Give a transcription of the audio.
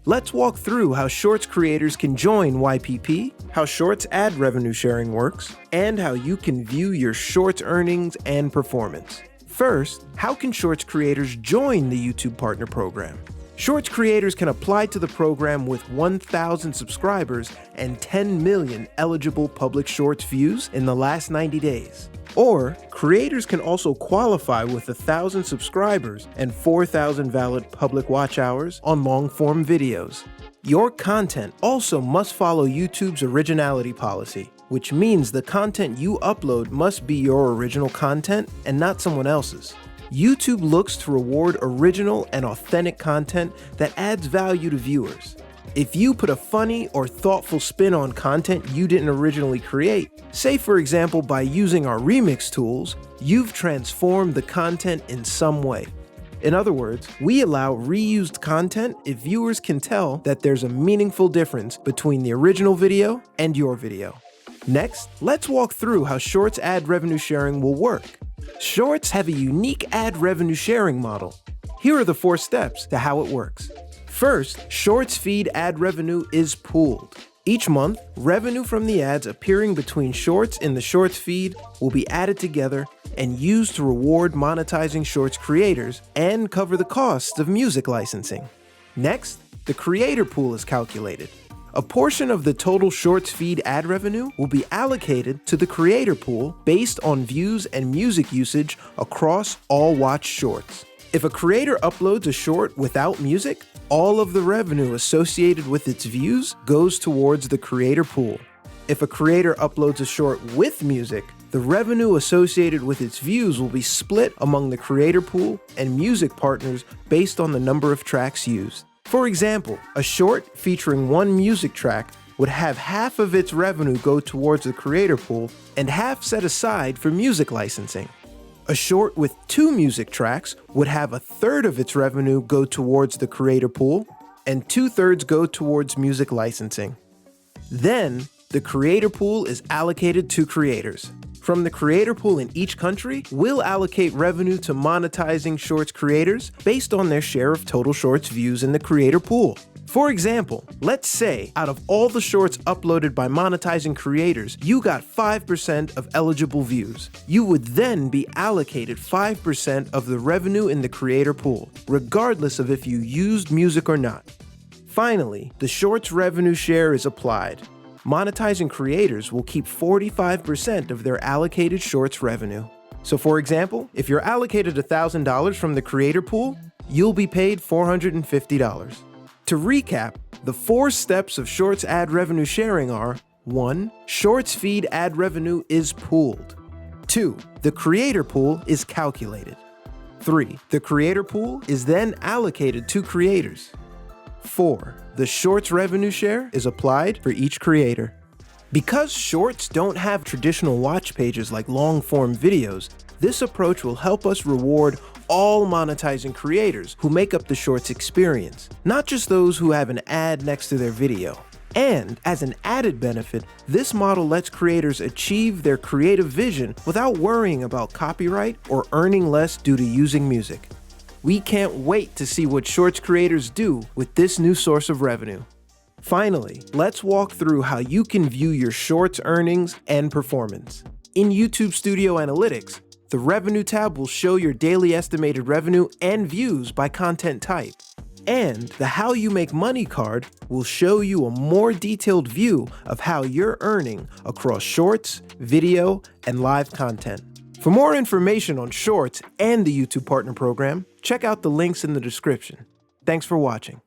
Let's walk through how Shorts creators can join YPP, how Shorts ad revenue sharing works, and how you can view your Shorts earnings and performance. First, how can Shorts creators join the YouTube Partner Program? Shorts creators can apply to the program with 1,000 subscribers and 10 million eligible public Shorts views in the last 90 days. Or, creators can also qualify with 1,000 subscribers and 4,000 valid public watch hours on long-form videos. Your content also must follow YouTube's originality policy, which means the content you upload must be your original content and not someone else's. YouTube looks to reward original and authentic content that adds value to viewers. If you put a funny or thoughtful spin on content you didn't originally create, say for example by using our remix tools, you've transformed the content in some way. In other words, we allow reused content if viewers can tell that there's a meaningful difference between the original video and your video. Next, let's walk through how Shorts ad revenue sharing will work. Shorts have a unique ad revenue sharing model. Here are the 4 steps to how it works. First, Shorts feed ad revenue is pooled. Each month, revenue from the ads appearing between Shorts in the Shorts feed will be added together and used to reward monetizing Shorts creators and cover the costs of music licensing. Next, the creator pool is calculated. A portion of the total Shorts feed ad revenue will be allocated to the creator pool based on views and music usage across all watched Shorts. If a creator uploads a short without music, all of the revenue associated with its views goes towards the creator pool. If a creator uploads a short with music, the revenue associated with its views will be split among the creator pool and music partners based on the number of tracks used. For example, a short featuring 1 music track would have half of its revenue go towards the creator pool and half set aside for music licensing. A short with 2 music tracks would have 1/3 of its revenue go towards the creator pool and 2/3 go towards music licensing. Then, the creator pool is allocated to creators. From the creator pool in each country, we'll allocate revenue to monetizing Shorts creators based on their share of total Shorts views in the creator pool. For example, let's say out of all the Shorts uploaded by monetizing creators, you got 5% of eligible views. You would then be allocated 5% of the revenue in the creator pool, regardless of if you used music or not. Finally, the Shorts revenue share is applied. Monetizing creators will keep 45% of their allocated Shorts revenue. So for example, if you're allocated $1,000 from the creator pool, you'll be paid $450. To recap, the 4 steps of Shorts ad revenue sharing are: 1. Shorts feed ad revenue is pooled. 2. The creator pool is calculated. 3. The creator pool is then allocated to creators. 4. The Shorts revenue share is applied for each creator. Because Shorts don't have traditional watch pages like long-form videos, this approach will help us reward all monetizing creators who make up the Shorts experience, not just those who have an ad next to their video. And as an added benefit, this model lets creators achieve their creative vision without worrying about copyright or earning less due to using music. We can't wait to see what Shorts creators do with this new source of revenue. Finally, let's walk through how you can view your Shorts earnings and performance. In YouTube Studio Analytics, the Revenue tab will show your daily estimated revenue and views by content type. And the How You Make Money card will show you a more detailed view of how you're earning across Shorts, video, and live content. For more information on Shorts and the YouTube Partner Program, check out the links in the description. Thanks for watching.